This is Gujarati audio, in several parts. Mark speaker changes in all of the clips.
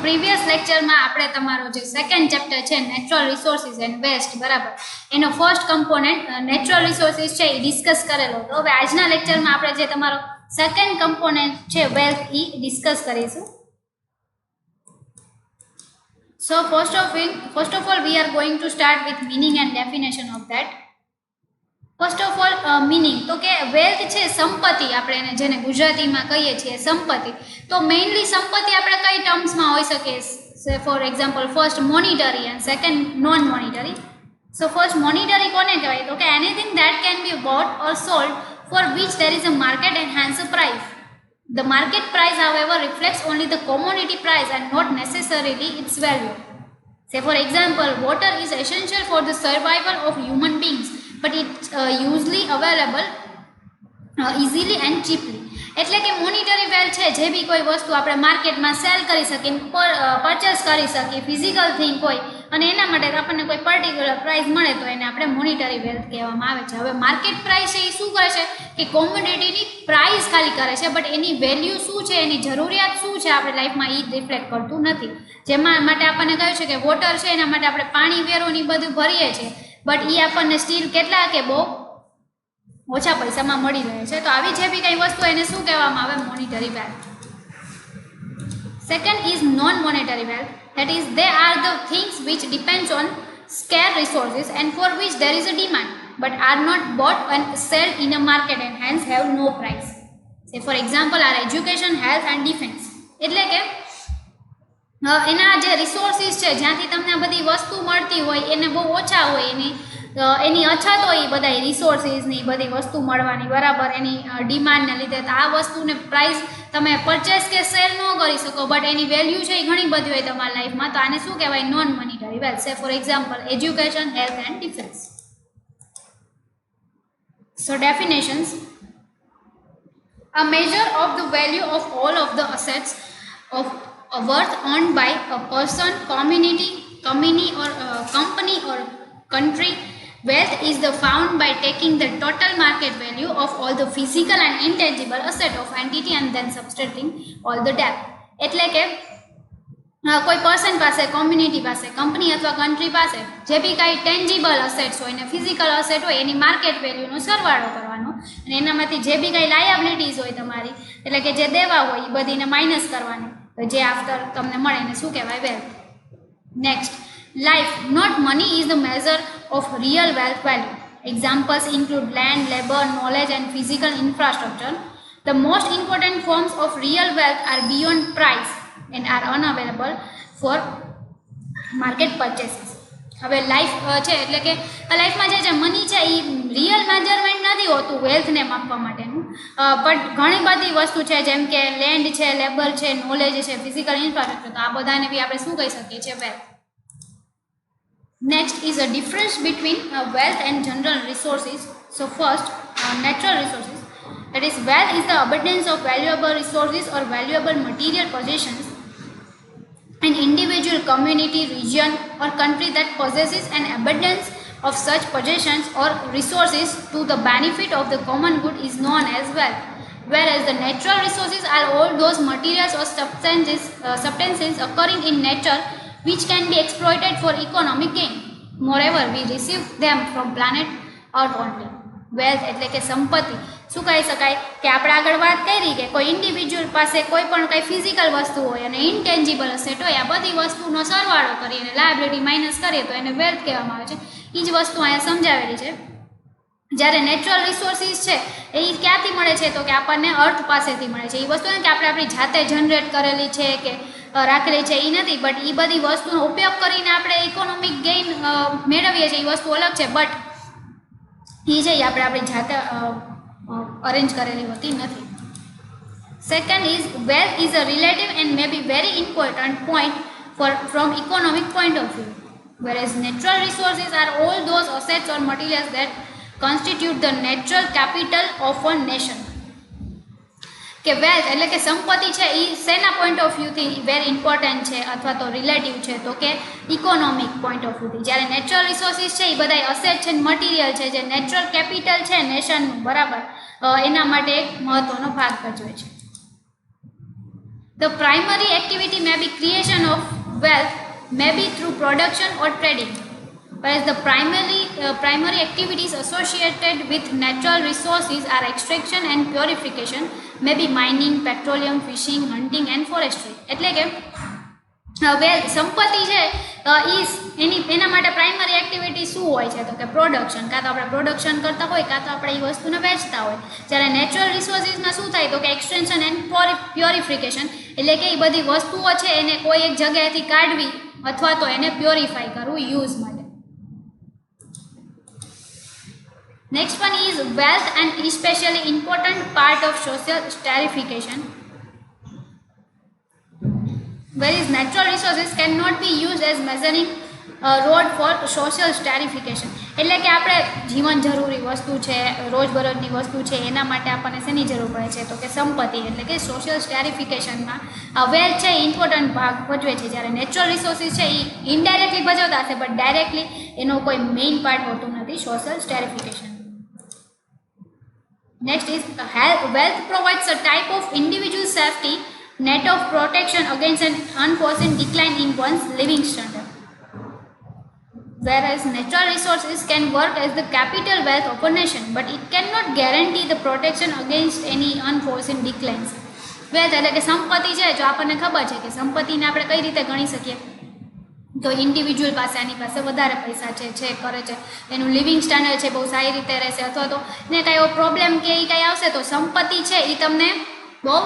Speaker 1: પ્રીવિયસ લેક્ચરમાં આપણે તમારો જે સેકન્ડ ચેપ્ટર છે નેચરલ રિસોર્સિસ એન્ડ વેસ્ટ, બરાબર, એનો ફર્સ્ટ કમ્પોનેન્ટ નેચરલ રિસોર્સિસ છે એ ડિસ્કસ કરેલો. તો હવે આજના લેક્ચરમાં આપણે જે તમારો સેકન્ડ કમ્પોનેન્ટ છે વેલ્થ એ ડિસ્કસ કરીશું. So first of all we are going to start with meaning and definition of that. First of all meaning, તો કે વેલ્થ છે સંપત્તિ, આપણે એને જેને ગુજરાતીમાં કહીએ છીએ સંપત્તિ. તો મેઇનલી સંપત્તિ આપણે કઈ ટર્મ્સમાં હોઈ શકે? For example first monetary and second non monetary. So first monetary કોને કહેવાય? તો કે anything that can be bought or sold for which there is a market and hence a price. The market price however reflects only the commodity price and not necessarily its value. Say for example, water is essential for the survival of human beings, but it's usually available easily and cheaply. એટલે કે મોનિટરી વેલ્થ છે જે બી કોઈ વસ્તુ આપણે માર્કેટમાં સેલ કરી શકીએ, પરચેસ કરી શકીએ, ફિઝિકલ થિંગ હોય અને એના માટે આપણને કોઈ પર્ટિક્યુલર પ્રાઇસ મળે તો એને આપણે મોનિટરી વેલ્થ કહેવામાં આવે છે. હવે માર્કેટ પ્રાઇસ છે એ શું કરે છે કે કોમોડિટીની પ્રાઇસ ખાલી કરે છે, બટ એની વેલ્યુ શું છે, એની જરૂરિયાત શું છે આપણે લાઈફમાં એ રિફ્લેક્ટ કરતું નથી. જેમાં માટે આપણને કહ્યું છે કે વોટર છે એના માટે આપણે પાણી વેરોની બધું ભરીએ છીએ, બટ એ આપણને સ્ટીલ કેટલા કે બહુ ઓછા પૈસામાં મળી રહે છે. તો આવી જે બી કંઈ વસ્તુ એને શું કહેવામાં આવે? Monetary wealth. Second is known monetary wealth. That is, they are the things which depends on scarce resources and for which there is a demand, but are not bought and sold in a market and hence have no price. Say for example, our education, health and defense. એટલે કે એના જે રિસોર્સિસ છે જ્યાંથી તમને આ બધી વસ્તુ મળતી હોય એને બહુ ઓછા હોય, એની અછત હોય એ બધા રિસોર્સિસની બધી વસ્તુ મળવાની, બરાબર, એની ડિમાન્ડને લીધે તો આ વસ્તુને પ્રાઇસ તમે પરચેસ કે સેલ ન કરી શકો, બટ એની વેલ્યુ છે એ ઘણી બધી હોય તમારા લાઈફમાં. તો આને શું કહેવાય? Non monetary wealth. Say for example education, health and defence. So definitions: a measure of the value of all of the assets of a worth owned by a person, company or country. Wealth is the found by taking the total market value of all the physical and intangible asset of entity and then subtracting all the debt. એટલે કે કોઈ પર્સન પાસે, કોમ્યુનિટી પાસે, કંપની અથવા કન્ટ્રી પાસે જે બી કાંઈ ટેન્જિબલ અસેટ્સ હોય ને ફિઝિકલ અસેટ હોય એની માર્કેટ વેલ્યુનો સરવાળો કરવાનો અને એનામાંથી જે બી કાંઈ લાયબિલિટીઝ હોય તમારી, એટલે કે જે દેવા હોય એ બધીને માઇનસ કરવાની, તો જે આફ્ટર તમને મળે એને શું કહેવાય? Wealth. Next, life, not money, is the measure of real wealth value. Examples include land, labor, knowledge and physical infrastructure. The most important forms of real wealth are beyond price and are unavailable for market purchases. હવે લાઈફ છે એટલે કે લાઈફમાં જે મની છે એ રિયલ મેજરમેન્ટ નથી હોતું વેલ્થને માપવા માટેનું, બટ ઘણી બધી વસ્તુ છે જેમ કે લેન્ડ છે, લેબર છે, નોલેજ છે, ફિઝિકલ ઇન્ફ્રાસ્ટ્રક્ચર, તો આ બધાને બી આપણે શું કહી શકીએ છીએ? Wealth. Next is a difference between wealth and general resources. So first, natural resources. That is, wealth is the abundance of valuable resources or valuable material possessions. An individual, community, region or country that possesses an abundance of such possessions or resources to the benefit of the common good is known as wealth. Whereas the natural resources are all those materials or substances occurring in nature which can be exploited for economic gain. Moreover, we receive them from planet Earth only. Wealth એટલે કે સંપત્તિ શું કહી શકાય કે આપણે આગળ વાત કરી કે કોઈ ઇન્ડિવિજ્યુઅલ પાસે કોઈ પણ કંઈ ફિઝિકલ વસ્તુ હોય અને ઇન્ટેન્જિબલ અસેટ હોય, આ બધી વસ્તુનો સરવાળો કરીને લાયબિલિટી માઇનસ કરીએ તો એને વેલ્થ કહેવામાં આવે છે. એ જ વસ્તુ અહીંયા સમજાવેલી છે. જ્યારે નેચરલ રિસોર્સિસ છે એ ક્યાંથી મળે છે? તો કે આપણને અર્થ પાસેથી મળે છે. એ વસ્તુ ને કે આપણે આપણી જાતે જનરેટ કરેલી છે કે રાખેલી છે એ નથી, બટ એ બધી વસ્તુનો ઉપયોગ કરીને આપણે ઇકોનોમિક ગેઇન મેળવીએ છીએ, એ વસ્તુ અલગ છે, બટ એ છે એ આપણે આપણી જાતે અરેન્જ કરેલી હોતી નથી. Second is wealth is a relative and May be very important point from economic point of view, whereas natural resources are all those assets or materials that constitute the natural capital of a nation. કે વેલ્થ એટલે કે સંપત્તિ છે એ શેના પોઈન્ટ ઓફ વ્યૂથી વેરી ઇમ્પોર્ટન્ટ છે અથવા તો રિલેટિવ છે? તો કે ઇકોનોમિક પોઈન્ટ ઓફ વ્યૂથી. જ્યારે નેચરલ રિસોર્સિસ છે એ બધા અસેટ છે, મટીરિયલ છે, જે નેચરલ કેપિટલ છે નેશનનું, બરાબર, એના માટે એક મહત્વનો ભાગ ભજવે છે. The primary activity may be creation of wealth, may be through production or trading. Whereas the primary activities associated with natural resources are extraction and purification, may be mining, petroleum, fishing, hunting and forestry. એટલે કે સંપત્તિ છે એના માટે પ્રાઇમરી એક્ટિવિટી શું હોય છે તો કે પ્રોડક્શન, કાં તો આપણે પ્રોડક્શન કરતા હોય કાં તો આપણે એ વસ્તુને વેચતા હોય. જ્યારે નેચરલ રિસોર્સિસમાં શું થાય તો કે એક્સટેન્શન એન્ડ પ્યોરિફિકેશન, એટલે કે એ બધી વસ્તુઓ છે એને કોઈ એક જગ્યાએથી કાઢવી અથવા તો એને પ્યોરિફાઈ કરવું યુઝ માટે. Next one is wealth and especially important part of social stratification. Whereas natural resources cannot be used as measuring rod for social stratification. એટલે કે આપણે જીવન જરૂરી વસ્તુ છે, રોજબરોજની વસ્તુ છે, એના માટે આપણને શેની જરૂર પડે છે તો કે સંપત્તિ, એટલે કે સોશિયલ સ્ટેરિફિકેશનમાં વેલ્થ છે ઇમ્પોર્ટન્ટ ભાગ ભજવે છે. જ્યારે નેચરલ રિસોર્સિસ છે એ ઇનડાયરેક્ટલી ભજવતા હશે બટ ડાયરેક્ટલી એનો કોઈ મેઇન પાર્ટ હોતું નથી social સ્ટેરિફિકેશન. Next is wealth provides a type of individual safety net of protection against an unforeseen decline in one's living standard. Whereas natural resources can work as the capital wealth of a nation, but it cannot guarantee the protection against any unforeseen declines. Wealth એટલે કે સંપત્તિ છે, જો આપણને ખબર છે કે સંપત્તિને આપણે કઈ રીતે ગણી શકીએ તો ઇન્ડિવિજ્યુઅલ પાસે આની પાસે વધારે પૈસા છે કરે છે, એનું લિવિંગ સ્ટાન્ડર્ડ છે બહુ સારી રીતે રહેશે, અથવા તો એને કાંઈ એવો પ્રોબ્લેમ કે એ કાંઈ આવશે તો સંપત્તિ છે એ તમને બહુ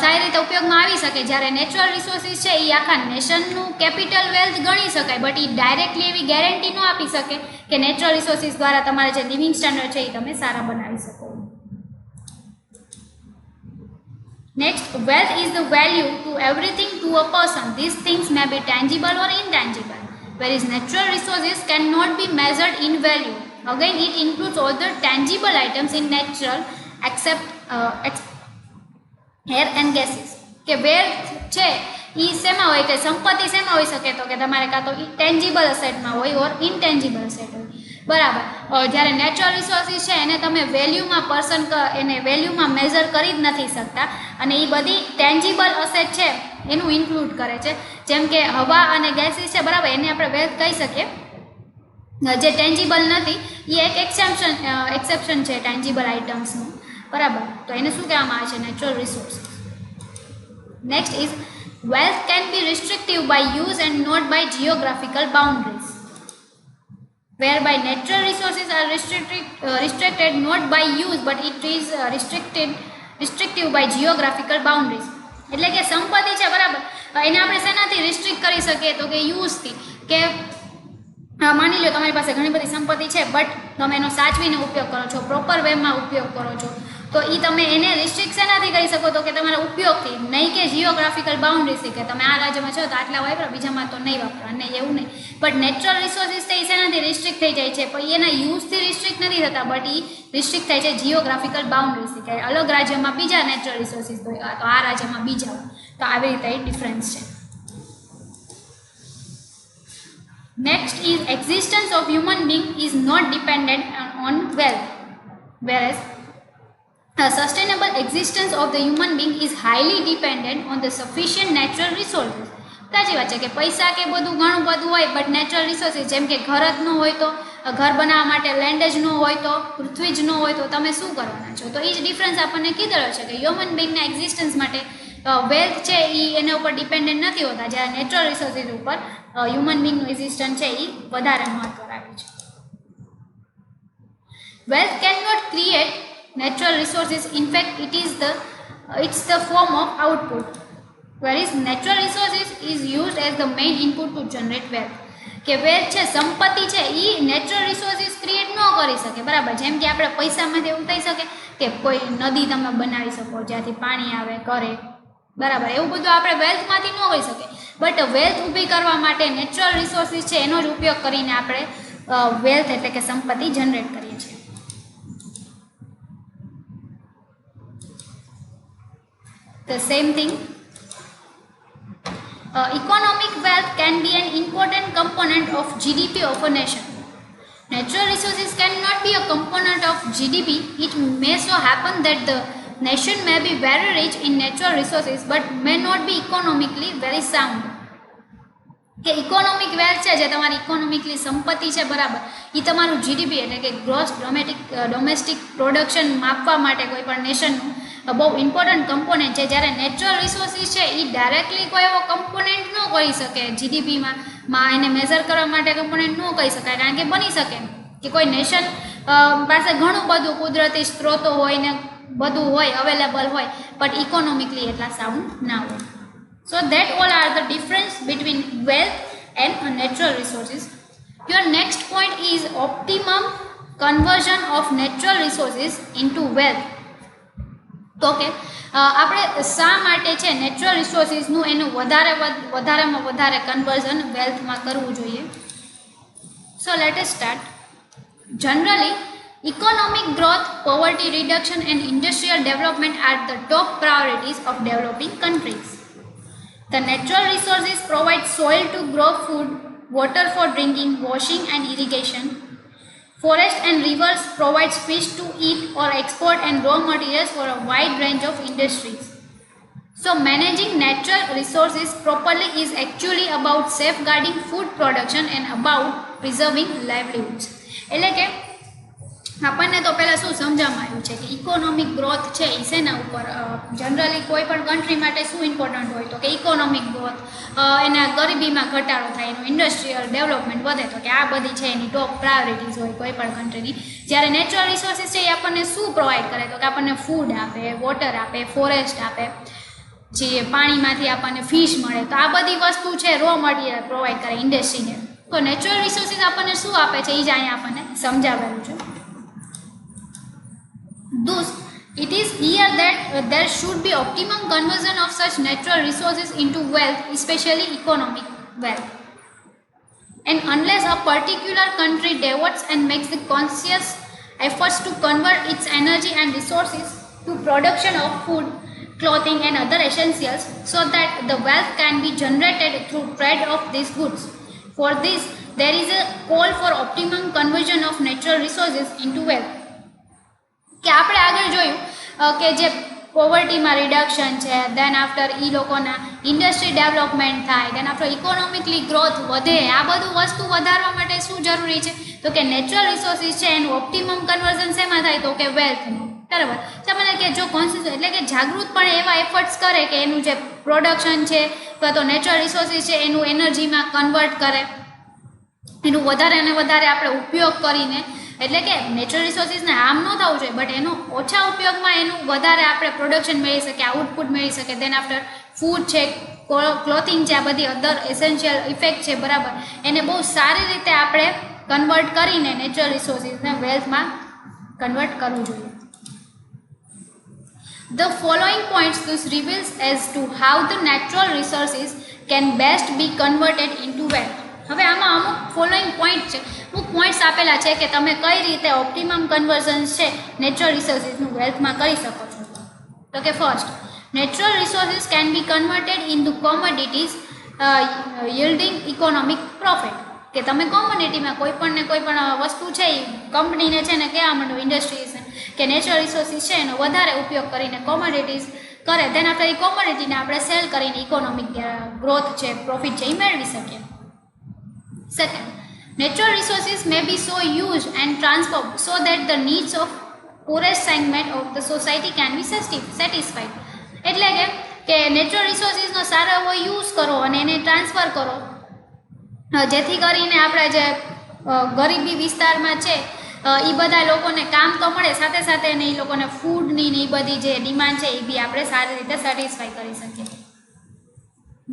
Speaker 1: સારી રીતે ઉપયોગમાં આવી શકે. જ્યારે નેચરલ રિસોર્સિસ છે એ આખા નેશનનું કેપિટલ વેલ્થ ગણી શકાય બટ એ ડાયરેક્ટલી એવી ગેરંટી ન આપી શકે કે નેચરલ રિસોર્સિસ દ્વારા તમારે જે લિવિંગ સ્ટાન્ડર્ડ છે એ તમે સારા બનાવી શકો. Next, wealth is the value to everything to a person. These things may be tangible or intangible, whereas natural resources cannot be measured in value. Again, it includes all the tangible items in natural except air and gases. કે વેલ્થ છે એ શેમાં હોય કે સંપત્તિ શેમાં હોઈ શકે તો કે તમારે કાં તો ટેન્જિબલ અસેટમાં હોય ઓર ઇનટેન્જિબલ અસેટ હોય. બરાબર. જ્યારે નેચરલ રિસોર્સિસ છે એને તમે વેલ્યુમાં એને વેલ્યુમાં મેઝર કરી જ નથી શકતા અને એ બધી ટેન્જિબલ અસેટ છે એનું ઇન્ક્લુડ કરે છે. જેમ કે હવા અને ગેસીસ છે, બરાબર, એને આપણે વેલ્થ કહી શકીએ. જે ટેન્જિબલ નથી એ એક એક્સેપ્શન છે ટેન્જિબલ આઇટમ્સનું, બરાબર. તો એને શું કહેવામાં આવે છે natural resources. Next is wealth can be restrictive by use and not by geographical boundaries, whereby natural resources are restricted not by use but it is restrictive by geographical boundaries. એટલે કે સંપત્તિ છે, બરાબર, એને આપણે શેનાથી રિસ્ટ્રિક્ટ કરી શકીએ તો કે યુઝથી. કે માની લો તમારી પાસે ઘણી બધી સંપત્તિ છે બટ તમે એનો સાચવીને ઉપયોગ કરો છો, પ્રોપર વેમાં ઉપયોગ કરો છો, તો એ તમે એને રિસ્ટ્રિક્ટ શેનાથી કરી શકો તો કે તમારા ઉપયોગથી, નહીં કે જીઓગ્રાફિકલ બાઉન્ડ્રીથી કે તમે આ રાજ્યમાં છો તો આટલા વાપરો બીજામાં તો નહીં વાપરો, નહીં એવું નહીં. બટ નેચરલ રિસોર્સિસ છે એ શેનાથી રિસ્ટ્રિક્ટ થઈ જાય છે પણ એના યુઝથી રિસ્ટ્રિક્ટ નથી થતા બટ એ રિસ્ટ્રિક્ટ થાય છે જીઓગ્રાફિકલ બાઉન્ડ્રીથી, કે અલગ રાજ્યમાં બીજા નેચરલ રિસોર્સિસ હોય તો આ રાજ્યમાં બીજા હોય, તો આવી રીતે એ ડિફરન્સ છે. Next is existence of human being is not dependent on wealth, whereas the sustainable existence of the human being is highly dependent on the sufficient natural resources. સાચી વાત છે કે પૈસા કે બધું ઘણું બધું હોય બટ નેચરલ રિસોર્સિસ જેમ કે ઘર જ ન હોય તો, ઘર બનાવવા માટે લેન્ડ જ ન હોય તો, પૃથ્વી જ ન હોય તો તમે શું કરવાના છો. તો એ જ ડિફરન્સ આપણને કીધેલો છે કે હ્યુમન બિંગના એક્ઝિસ્ટન્સ માટે વેલ્થ છે એ એના ઉપર ડિપેન્ડન્ટ નથી હોતા, જ્યારે નેચરલ રિસોર્સિસ ઉપર હ્યુમન બિંગનું એક્ઝિસ્ટન્સ છે એ વધારે મહત્વ રાખે છે. Wealth can not create natural resources, in fact it's the form of output, whereas natural resources is used as the main input to generate wealth. કે વેલ્થ છે, સંપત્તિ છે એ નેચરલ રિસોર્સિસ ક્રિએટ ન કરી શકે, બરાબર. જેમ કે આપણે પૈસામાંથી એવું થઈ શકે કે કોઈ નદી તમે બનાવી શકો જ્યાંથી પાણી આવે કરે, બરાબર, એવું બધું આપણે વેલ્થમાંથી ન હોઈ શકે. બટ વેલ્થ ઊભી કરવા માટે નેચરલ રિસોર્સિસ છે એનો જ ઉપયોગ કરીને આપણે વેલ્થ એટલે કે સંપત્તિ જનરેટ કરીએ છીએ. The same thing, economic wealth can be an important component of GDP of a nation. Natural resources cannot be a component of GDP. It may so happen that the nation may be very rich in natural resources but may not be economically very sound. કે ઇકોનોમિક વેલ્થ છે, જે તમારી ઇકોનોમિકલી સંપત્તિ છે બરાબર, એ તમારું જીડીપી એટલે કે ગ્રોસ ડોમેસ્ટિક પ્રોડક્શન માપવા માટે કોઈ પણ નેશનનું બહુ ઇમ્પોર્ટન્ટ કમ્પોનેન્ટ છે. જ્યારે નેચરલ રિસોર્સિસ છે એ ડાયરેક્ટલી કોઈ એવો કમ્પોનેન્ટ ન કરી શકે જીડીપીમાં એને મેઝર કરવા માટે કમ્પોનેન્ટ ન કહી શકાય, કારણ કે બની શકે કે કોઈ નેશન પાસે ઘણું બધું કુદરતી સ્ત્રોતો હોય ને બધું હોય અવેલેબલ હોય બટ ઇકોનોમિકલી એટલા સાઉન્ડ ના હોય. So that all are the difference between wealth and natural resources. Your next point is optimum conversion of natural resources into wealth. Okay, આપણે શા માટે છે નેચરલ રિસોર્સિસનું એનું વધારેમાં વધારે કન્વર્ઝન વેલ્થમાં કરવું જોઈએ. So let us start. Generally economic growth, poverty reduction and industrial development are the top priorities of developing countries. The natural resources provide soil to grow food, water for drinking, washing and irrigation. Forests and rivers provide fish to eat or export and raw materials for a wide range of industries. So managing natural resources properly is actually about safeguarding food production and about preserving livelihoods. એટલે કે આપણને તો પહેલાં શું સમજવામાં આવ્યું છે કે ઇકોનોમિક ગ્રોથ છે એ શેના ઉપર, જનરલી કોઈ પણ કન્ટ્રી માટે શું ઇમ્પોર્ટન્ટ હોય તો કે ઇકોનોમિક ગ્રોથ, એના ગરીબીમાં ઘટાડો થાય, એનું ઇન્ડસ્ટ્રીયલ ડેવલપમેન્ટ વધે, તો કે આ બધી છે એની ટોપ પ્રાયોરિટીઝ હોય કોઈ પણ કન્ટ્રીની. જ્યારે નેચરલ રિસોર્સિસ છે એ આપણને શું પ્રોવાઈડ કરે તો કે આપણને ફૂડ આપે, વોટર આપે, ફોરેસ્ટ આપે, જે પાણીમાંથી આપણને ફિશ મળે, તો આ બધી વસ્તુ છે રો મટીરિયલ પ્રોવાઈડ કરે ઇન્ડસ્ટ્રીને. તો નેચરલ રિસોર્સિસ આપણને શું આપે છે એ જ અહીંયા આપણને સમજાવેલું છે. Thus, it is here that there should be optimum conversion of such natural resources into wealth, especially economic wealth. And unless a particular country devotes and makes the conscious efforts to convert its energy and resources to production of food, clothing and other essentials so that the wealth can be generated through trade of these goods. For this, there is a call for optimum conversion of natural resources into wealth. કે આપણે આગળ જોયું કે જે પોવર્ટીમાં રિડક્શન છે, દેન આફ્ટર એ લોકોના ઇન્ડસ્ટ્રી ડેવલપમેન્ટ થાય, દેન આફ્ટર ઇકોનોમિકલી ગ્રોથ વધે, આ બધું વસ્તુ વધારવા માટે શું જરૂરી છે તો કે નેચરલ રિસોર્સિસ છે એનું ઓપ્ટિમમ કન્વર્ઝન શેમાં થાય તો કે વેલ્થનું. બરાબર છે મને કે જો કોન્શિયસ એટલે કે જાગૃતપણે એવા એફર્ટ્સ કરે કે એનું જે પ્રોડક્શન છે અથવા તો નેચરલ રિસોર્સિસ છે એનું એનર્જીમાં કન્વર્ટ કરે, એનું વધારે અને વધારે આપણે ઉપયોગ કરીને, એટલે કે નેચરલ રિસોર્સિસને હાર્મ ન થવું જોઈએ બટ એનો ઓછા ઉપયોગમાં એનું વધારે આપણે પ્રોડક્શન મેળવી શકીએ, આઉટપુટ મેળવી શકીએ. દેન આફ્ટર ફૂડ છે, ક્લોથિંગ છે, આ બધી અધર એસેન્શિયલ ઇફેક્ટ છે બરાબર, એને બહુ સારી રીતે આપણે કન્વર્ટ કરીને નેચરલ રિસોર્સિસને વેલ્થમાં કન્વર્ટ કરવું જોઈએ. The following points thus reveals as to how the natural resources can best be converted into wealth. હવે આમાં અમુક ફોલોઈંગ પોઈન્ટ છે, અમુક પોઈન્ટ્સ આપેલા છે કે તમે કઈ રીતે ઓપ્ટિમમ કન્વર્ઝન્સ છે નેચરલ રિસોર્સિસનું વેલ્થમાં કરી શકો છો. તો કે first, natural resources can be converted into commodities yielding economic profit. કે તમે કોમોડિટીમાં કોઈ પણ વસ્તુ છે એ કંપનીને છે ને કહેવા માંડો ઇન્ડસ્ટ્રીઝને કે નેચરલ રિસોર્સિસ છે એનો વધારે ઉપયોગ કરીને કોમોડિટીઝ કરે, તેના આફ્ટર એ કોમોડિટીને આપણે સેલ કરીને ઇકોનોમિક ગ્રોથ છે, પ્રોફિટ છે એ મેળવી શકીએ. Second, natural resources may be so used and transformed so that the needs of poorest segment of the society can be satisfied. એટલે કે નેચરલ રિસોર્સિસનો સારો એવો યુઝ કરો અને એને ટ્રાન્સફર કરો જેથી કરીને આપણા જે ગરીબી વિસ્તારમાં છે એ બધા લોકોને કામ તો મળે, સાથે સાથે એને એ લોકોને ફૂડની ને એ બધી જે ડિમાન્ડ છે એ બી આપણે સારી રીતે સેટિસ્ફાઈ કરી શકીએ.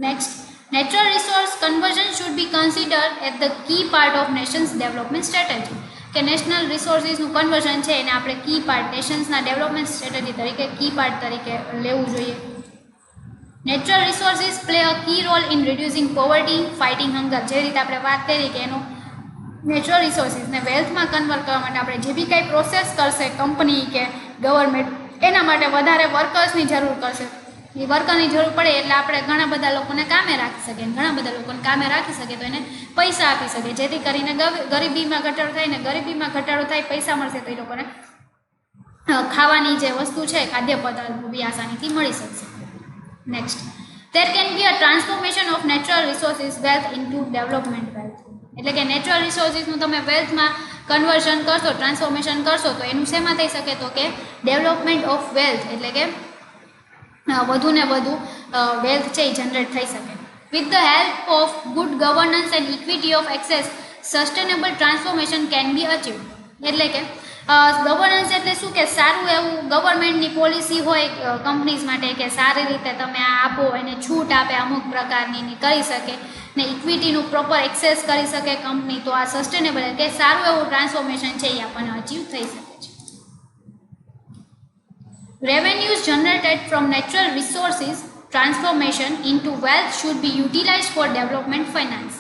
Speaker 1: Next, natural resource conversion should be considered as the key part of nation's development strategy. કે નેશનલ રિસોર્સિસનું કન્વર્ઝન છે એને આપણે કી પાર્ટ નેશન્સના ડેવલપમેન્ટ સ્ટ્રેટેજી તરીકે કી પાર્ટ તરીકે લેવું જોઈએ. Natural resources play a key role in reducing poverty, fighting hunger. જે રીતે આપણે વાત કરી કે એનું નેચરલ રિસોર્સિસને વેલ્થમાં કન્વર્ટ કરવા માટે આપણે જે બી કાંઈ પ્રોસેસ કરશે કંપની કે ગવર્મેન્ટ, એના માટે વધારે વર્કર્સની જરૂર કરશે. એ વર્કરની જરૂર પડે એટલે આપણે ઘણા બધા લોકોને કામે રાખી શકીએ, ઘણા બધા લોકોને કામે રાખી શકીએ તો એને પૈસા આપી શકીએ, જેથી કરીને ગરીબીમાં ઘટાડો થાય, ને ગરીબીમાં ઘટાડો થાય પૈસા મળશે તો એ લોકોને ખાવાની જે વસ્તુ છે ખાદ્ય પદાર્થો બી આસાનીથી મળી શકશે. Next, there can be a transformation of natural resources wealth into development wealth. એટલે કે નેચરલ રિસોર્સિસનું તમે વેલ્થમાં કન્વર્ઝન કરશો, ટ્રાન્સફોર્મેશન કરશો તો એનું શેમાં થઈ શકે તો કે ડેવલપમેન્ટ ઓફ વેલ્થ, એટલે કે વધુ ને વધુ વેલ્થ છે એ જનરેટ થઈ શકે. With the help of good governance and equity of access sustainable transformation can be achieve. એટલે કે ગવર્નન્સ એટલે શું કે સારું એવું ગવર્મેન્ટની પોલિસી હોય કંપનીઝ માટે કે સારી રીતે તમે આ આપો, એને છૂટ આપે અમુક પ્રકારની કરી શકે ને ઇક્વિટીનું પ્રોપર એક્સેસ કરી શકે કંપની, તો આ સસ્ટેનેબલ કે સારું એવું ટ્રાન્સફોર્મેશન છે એ આપણને અચીવ થઈ શકે છે. Revenues generated from natural resources transformation into wealth should be utilized for development finance.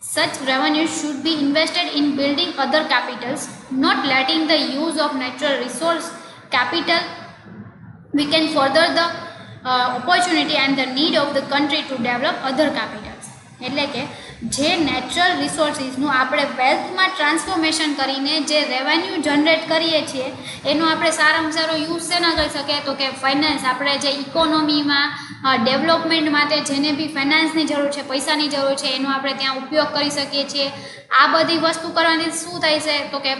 Speaker 1: Such revenues should be invested in building other capitals, not letting the use of natural resource capital weaken further the opportunity and the need of the country to develop other capitals. એટલે કે જે નેચરલ રિસોર્સિસનું આપણે વેલ્થમાં ટ્રાન્સફોર્મેશન કરીને જે રેવન્યુ જનરેટ કરીએ છીએ એનો આપણે સારામાં સારો યુઝ શેના કરી શકીએ તો કે ફાઇનાન્સ, આપણે જે ઇકોનોમીમાં ડેવલપમેન્ટ માટે જેને બી ફાઇનાન્સની જરૂર છે, પૈસાની જરૂર છે, એનો આપણે ત્યાં ઉપયોગ કરી શકીએ છીએ. આ બધી વસ્તુ કરવાથી શું થાય છે તો કે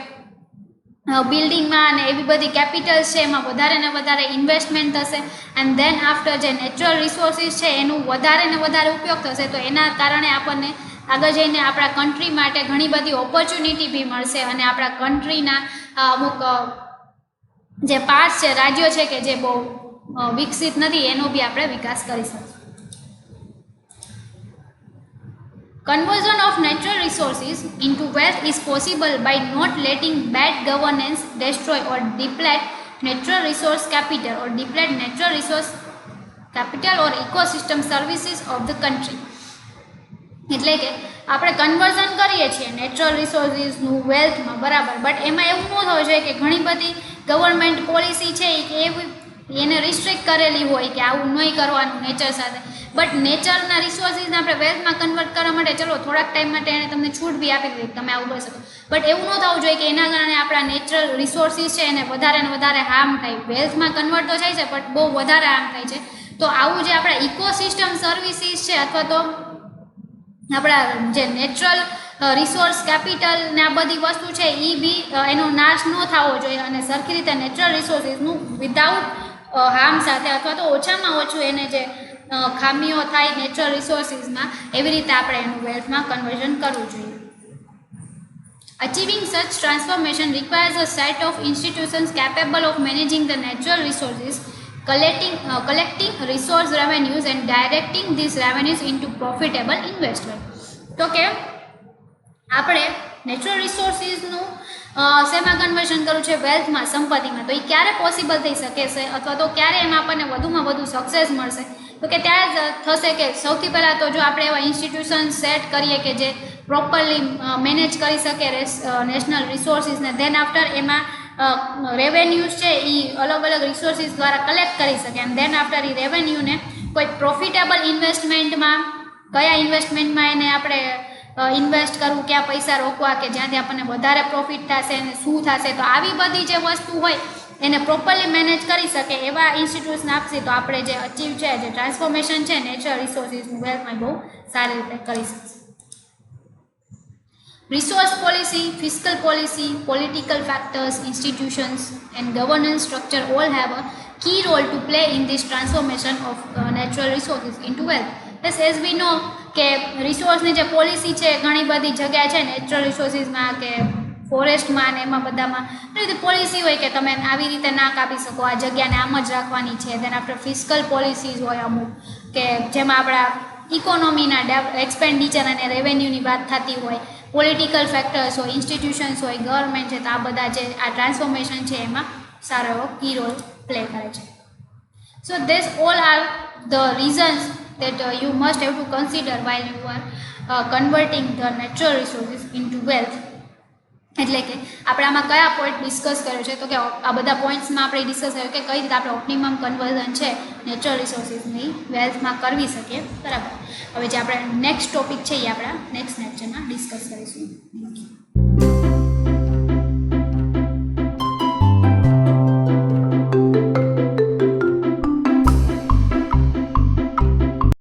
Speaker 1: બિલ્ડિંગમાં અને એવી બધી કેપિટલ્સ છે એમાં વધારે ને વધારે ઇન્વેસ્ટમેન્ટ થશે એન્ડ ધેન આફ્ટર જે નેચરલ રિસોર્સિસ છે એનું વધારે ને વધારે ઉપયોગ થશે, તો એના કારણે આપણને આગળ જઈને આપણા કન્ટ્રી માટે ઘણી બધી ઓપોર્ચ્યુનિટી બી મળશે અને આપણા કન્ટ્રીના અમુક જે પાર્ટ્સ છે, રાજ્યો છે કે જે બહુ વિકસિત નથી એનો બી આપણે વિકાસ કરી શકીએ. Conversion of natural resources into wealth is possible by not letting bad governance destroy or deplete natural resource capital or deplete natural resource capital or ecosystem services of the country. એટલે કે આપણે કન્વર્ઝન કરીએ છીએ નેચરલ રિસોર્સિસનું વેલ્થમાં, બરાબર, બટ એમાં એવું ન થવું જોઈએ કે ઘણી બધી ગવર્મેન્ટ પોલિસી છે કે એવી એને રિસ્ટ્રિક્ટ કરેલી હોય કે આવું નહીં કરવાનું નેચર સાથે, બટ નેચરના રિસોર્સિસને આપણે વેલ્થમાં કન્વર્ટ કરવા માટે ચલો થોડાક ટાઈમ માટે એને તમને છૂટ બી આપી દીધી તમે આવું કરી શકો, બટ એવું ન થવું જોઈએ કે એના કારણે આપણા નેચરલ રિસોર્સિસ છે એને વધારે ને વધારે હાર્મ થાય. વેલ્થમાં કન્વર્ટ તો થાય છે બટ બહુ વધારે હાર્મ થાય છે. તો આવું જે આપણા ઇકોસિસ્ટમ સર્વિસીસ છે અથવા તો આપણા જે નેચરલ રિસોર્સ કેપિટલ ને આ બધી વસ્તુ છે એ બી એનો નાશ ન થવો જોઈએ અને સરખી રીતે નેચરલ રિસોર્સિસનું વિધાઉટ હાર્મ સાથે અથવા તો ઓછામાં ઓછું એને જે ખામીઓ થાય નેચરલ રિસોર્સિસમાં એવી રીતે આપણે એનું વેલ્થમાં કન્વર્ઝન કરવું જોઈએ. Achieving such transformation requires a set of institutions capable of managing the natural resources, collecting resource revenues and directing these revenues into profitable investment. તો કે આપણે નેચરલ રિસોર્સિસનું શેમાં કન્વર્ઝન કરવું છે વેલ્થમાં, સંપત્તિમાં, તો એ ક્યારે પોસિબલ થઈ શકે છે અથવા તો ક્યારે એમાં આપણને વધુમાં વધુ સક્સેસ મળશે તો કે ત્યારે થશે કે સૌથી પહેલાં તો જો આપણે એવા ઇન્સ્ટિટ્યુશન સેટ કરીએ કે જે પ્રોપરલી મેનેજ કરી શકે નેશનલ રિસોર્સિસને, ધેન આફ્ટર એમાં રેવન્યુઝ છે એ અલગ અલગ રિસોર્સિસ દ્વારા કલેક્ટ કરી શકે એન્ડ ધેન આફ્ટર એ રેવન્યુને કોઈ પ્રોફિટેબલ ઇન્વેસ્ટમેન્ટમાં, કયા ઇન્વેસ્ટમેન્ટમાં એને આપણે ઇન્વેસ્ટ કરવું, ક્યાં પૈસા રોકવા કે જ્યાંથી આપણને વધારે પ્રોફિટ થશે અને શું થશે, તો આવી બધી જે વસ્તુ હોય એને પ્રોપરલી મેનેજ કરી શકે એવા ઇન્સ્ટિટ્યૂટ્સને આપશે તો આપણે જે અચીવ છે, જે ટ્રાન્સફોર્મેશન છે નેચરલ રિસોર્સિસનું વેલ્થમાં બહુ સારી રીતે કરી શકશે. Resource policy, fiscal policy, political factors, institutions and governance structure all have a key role to play in this transformation of natural resources into wealth. Yes, as we know કે રિસોર્સની જે પોલિસી છે ઘણી બધી જગ્યાએ છે નેચરલ રિસોર્સિસમાં કે ફોરેસ્ટમાં ને એમાં બધામાં રીતે પોલિસી હોય કે તમે આવી રીતે ના કાપી શકો, આ જગ્યાને આમ જ રાખવાની છે. ધેન આફ્ટર ફિસ્કલ પોલિસીઝ હોય અમુક કે જેમાં આપણા ઇકોનોમીના એક્સપેન્ડિચર અને રેવન્યુની વાત થતી હોય, પોલિટિકલ ફેક્ટર્સ હોય, ઇન્સ્ટિટ્યુશન્સ હોય, ગવર્મેન્ટ છે, તો આ બધા જે આ ટ્રાન્સફોર્મેશન છે એમાં સારો એવો કી રોલ પ્લે કરે છે. So this all are the reasons that you must have to consider while you are converting the natural resources into wealth. એટલે કે આપણે આમાં કયા પોઈન્ટ ડિસ્કસ કર્યો છે તો કે આ બધા પોઈન્ટ્સમાં આપણે ડિસ્કસ કર્યું કે કઈ રીતે આપણે ઓપ્ટિમમ કન્વર્ઝન છે નેચરલ રિસોર્સિસની વેલ્થમાં કરવી શકીએ, બરાબર. હવે જે આપણે નેક્સ્ટ ટોપિક છે એ આપણા નેક્સ્ટ લેક્ચરમાં ડિસ્કસ કરીશું. Thank you.